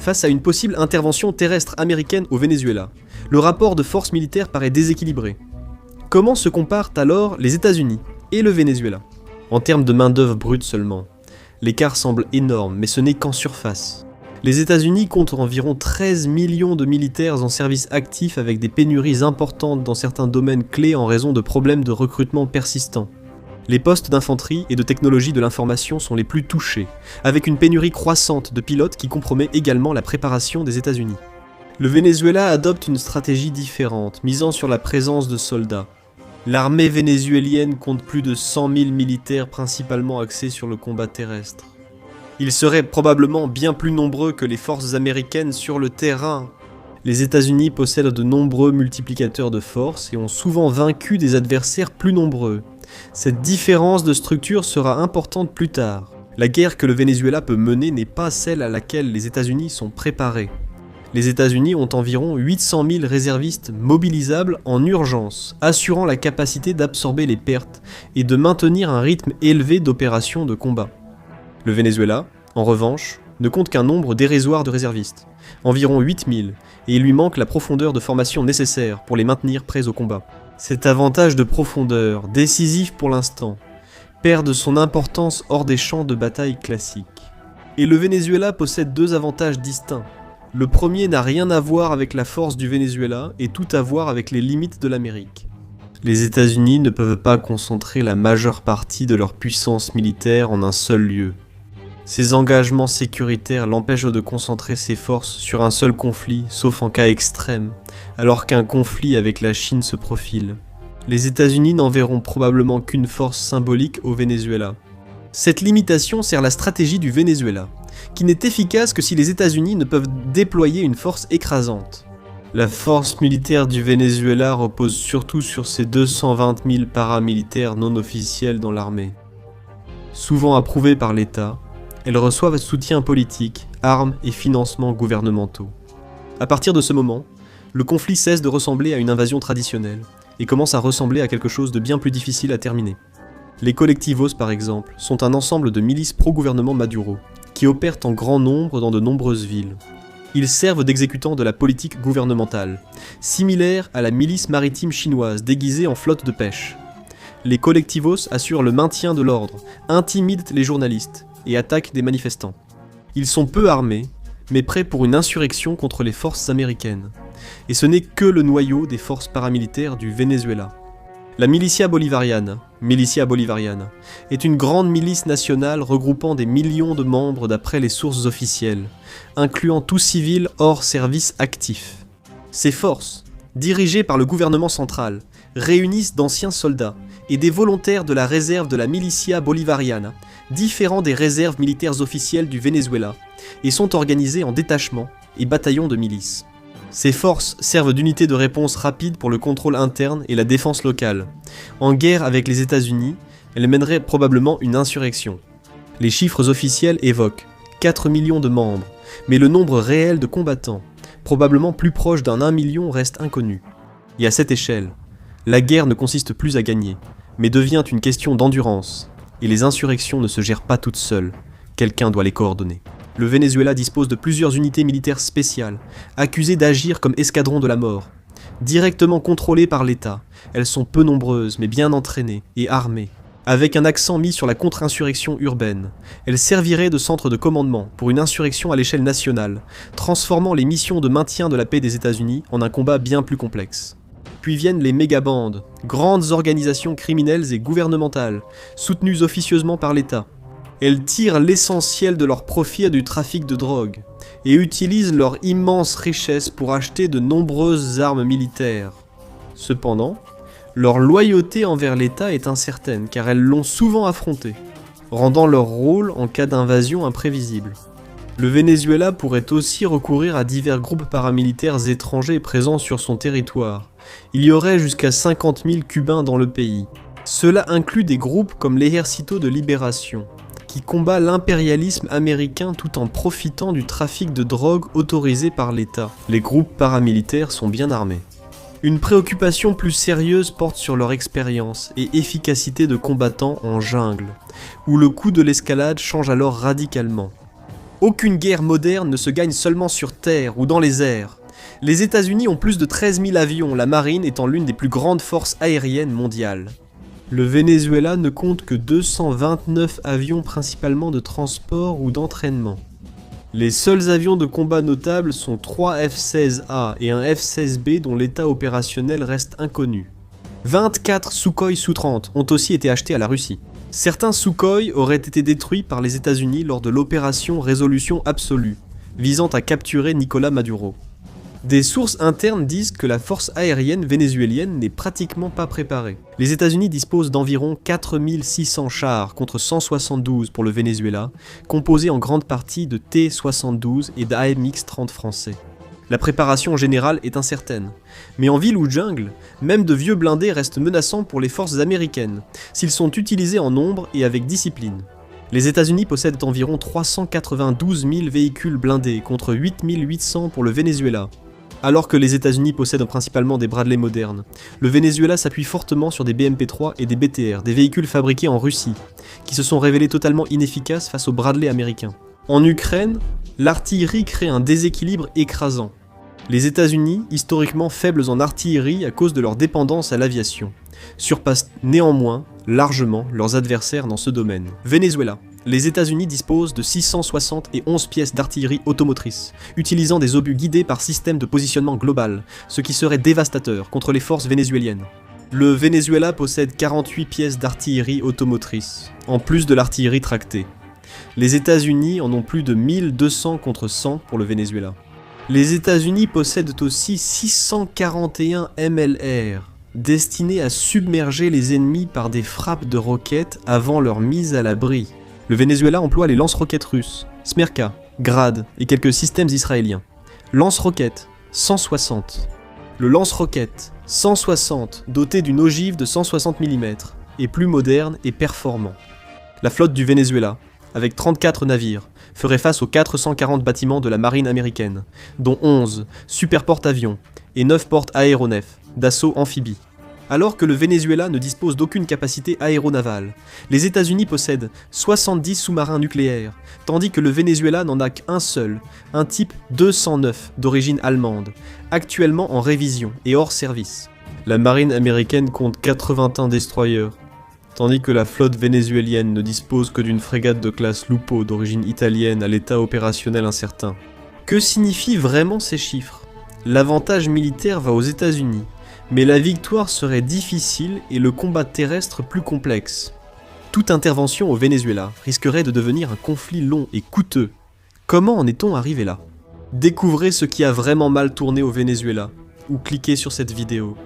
face à une possible intervention terrestre américaine au Venezuela. Le rapport de force militaire paraît déséquilibré. Comment se comparent alors les États-Unis et le Venezuela? En termes de main-d'œuvre brute seulement, l'écart semble énorme, mais ce n'est qu'en surface. Les États-Unis comptent environ 13 millions de militaires en service actif avec des pénuries importantes dans certains domaines clés en raison de problèmes de recrutement persistants. Les postes d'infanterie et de technologie de l'information sont les plus touchés, avec une pénurie croissante de pilotes qui compromet également la préparation des États-Unis. Le Venezuela adopte une stratégie différente, misant sur la présence de soldats. L'armée vénézuélienne compte plus de 100 000 militaires principalement axés sur le combat terrestre. Ils seraient probablement bien plus nombreux que les forces américaines sur le terrain. Les États-Unis possèdent de nombreux multiplicateurs de force et ont souvent vaincu des adversaires plus nombreux. Cette différence de structure sera importante plus tard. La guerre que le Venezuela peut mener n'est pas celle à laquelle les États-Unis sont préparés. Les États-Unis ont environ 800 000 réservistes mobilisables en urgence, assurant la capacité d'absorber les pertes et de maintenir un rythme élevé d'opérations de combat. Le Venezuela, en revanche, ne compte qu'un nombre dérisoire de réservistes, environ 8000, et il lui manque la profondeur de formation nécessaire pour les maintenir prêts au combat. Cet avantage de profondeur, décisif pour l'instant, perd de son importance hors des champs de bataille classiques. Et le Venezuela possède deux avantages distincts. Le premier n'a rien à voir avec la force du Venezuela et tout à voir avec les limites de l'Amérique. Les États-Unis ne peuvent pas concentrer la majeure partie de leur puissance militaire en un seul lieu. Ses engagements sécuritaires l'empêchent de concentrer ses forces sur un seul conflit, sauf en cas extrême, alors qu'un conflit avec la Chine se profile. Les États-Unis n'enverront probablement qu'une force symbolique au Venezuela. Cette limitation sert la stratégie du Venezuela, qui n'est efficace que si les États-Unis ne peuvent déployer une force écrasante. La force militaire du Venezuela repose surtout sur ses 220 000 paramilitaires non officiels dans l'armée. Souvent approuvés par l'État, elles reçoivent soutien politique, armes et financements gouvernementaux. À partir de ce moment, le conflit cesse de ressembler à une invasion traditionnelle et commence à ressembler à quelque chose de bien plus difficile à terminer. Les collectivos, par exemple, sont un ensemble de milices pro-gouvernement Maduro, qui opèrent en grand nombre dans de nombreuses villes. Ils servent d'exécutants de la politique gouvernementale, similaire à la milice maritime chinoise déguisée en flotte de pêche. Les collectivos assurent le maintien de l'ordre, intimident les journalistes et attaquent des manifestants. Ils sont peu armés, mais prêts pour une insurrection contre les forces américaines. Et ce n'est que le noyau des forces paramilitaires du Venezuela. La Milicia Bolivariana, est une grande milice nationale regroupant des millions de membres d'après les sources officielles, incluant tout civil hors service actif. Ces forces, dirigées par le gouvernement central, réunissent d'anciens soldats et des volontaires de la réserve de la Milicia Bolivariana, différents des réserves militaires officielles du Venezuela, et sont organisées en détachements et bataillons de milices. Ces forces servent d'unité de réponse rapide pour le contrôle interne et la défense locale. En guerre avec les États-Unis, elles mèneraient probablement une insurrection. Les chiffres officiels évoquent 4 millions de membres, mais le nombre réel de combattants, probablement plus proche d'un 1 million, reste inconnu. Et à cette échelle, la guerre ne consiste plus à gagner, mais devient une question d'endurance, et les insurrections ne se gèrent pas toutes seules, quelqu'un doit les coordonner. Le Venezuela dispose de plusieurs unités militaires spéciales, accusées d'agir comme escadrons de la mort. Directement contrôlées par l'État, elles sont peu nombreuses mais bien entraînées et armées. Avec un accent mis sur la contre-insurrection urbaine, elles serviraient de centre de commandement pour une insurrection à l'échelle nationale, transformant les missions de maintien de la paix des États-Unis en un combat bien plus complexe. Puis viennent les mégabandes, grandes organisations criminelles et gouvernementales, soutenues officieusement par l'État. Elles tirent l'essentiel de leur profit du trafic de drogue et utilisent leur immense richesse pour acheter de nombreuses armes militaires. Cependant, leur loyauté envers l'État est incertaine car elles l'ont souvent affronté, rendant leur rôle en cas d'invasion imprévisible. Le Venezuela pourrait aussi recourir à divers groupes paramilitaires étrangers présents sur son territoire. Il y aurait jusqu'à 50 000 Cubains dans le pays. Cela inclut des groupes comme l'Ejército de Libération, qui combat l'impérialisme américain tout en profitant du trafic de drogue autorisé par l'État. Les groupes paramilitaires sont bien armés. Une préoccupation plus sérieuse porte sur leur expérience et efficacité de combattants en jungle, où le coût de l'escalade change alors radicalement. Aucune guerre moderne ne se gagne seulement sur terre ou dans les airs. Les États-Unis ont plus de 13 000 avions, la marine étant l'une des plus grandes forces aériennes mondiales. Le Venezuela ne compte que 229 avions principalement de transport ou d'entraînement. Les seuls avions de combat notables sont 3 F-16A et un F-16B dont l'état opérationnel reste inconnu. 24 Sukhoi Su-30 ont aussi été achetés à la Russie. Certains Sukhoi auraient été détruits par les États-Unis lors de l'opération Résolution Absolue, visant à capturer Nicolás Maduro. Des sources internes disent que la force aérienne vénézuélienne n'est pratiquement pas préparée. Les États-Unis disposent d'environ 4600 chars contre 172 pour le Venezuela, composés en grande partie de T-72 et d'AMX-30 français. La préparation générale est incertaine, mais en ville ou jungle, même de vieux blindés restent menaçants pour les forces américaines, s'ils sont utilisés en nombre et avec discipline. Les États-Unis possèdent environ 392 000 véhicules blindés contre 8 800 pour le Venezuela. Alors que les États-Unis possèdent principalement des Bradley modernes, le Venezuela s'appuie fortement sur des BMP-3 et des BTR, des véhicules fabriqués en Russie, qui se sont révélés totalement inefficaces face aux Bradley américains. En Ukraine, l'artillerie crée un déséquilibre écrasant. Les États-Unis, historiquement faibles en artillerie à cause de leur dépendance à l'aviation, surpassent néanmoins largement leurs adversaires dans ce domaine. Venezuela. Les États-Unis disposent de 671 pièces d'artillerie automotrice, utilisant des obus guidés par système de positionnement global, ce qui serait dévastateur contre les forces vénézuéliennes. Le Venezuela possède 48 pièces d'artillerie automotrice, en plus de l'artillerie tractée. Les États-Unis en ont plus de 1200 contre 100 pour le Venezuela. Les États-Unis possèdent aussi 641 MLR, destinés à submerger les ennemis par des frappes de roquettes avant leur mise à l'abri. Le Venezuela emploie les lance-roquettes russes, Smerka, Grad et quelques systèmes israéliens. Lance-roquettes, 160. Le lance-roquettes, 160, doté d'une ogive de 160 mm, est plus moderne et performant. La flotte du Venezuela, avec 34 navires, ferait face aux 440 bâtiments de la marine américaine, dont 11 super porte-avions et 9 porte-aéronefs d'assaut amphibie. Alors que le Venezuela ne dispose d'aucune capacité aéronavale, les États-Unis possèdent 70 sous-marins nucléaires, tandis que le Venezuela n'en a qu'un seul, un type 209 d'origine allemande, actuellement en révision et hors service. La marine américaine compte 81 destroyers, tandis que la flotte vénézuélienne ne dispose que d'une frégate de classe Lupo d'origine italienne à l'état opérationnel incertain. Que signifient vraiment ces chiffres ? L'avantage militaire va aux États-Unis, mais la victoire serait difficile et le combat terrestre plus complexe. Toute intervention au Venezuela risquerait de devenir un conflit long et coûteux. Comment en est-on arrivé là ? Découvrez ce qui a vraiment mal tourné au Venezuela, ou cliquez sur cette vidéo.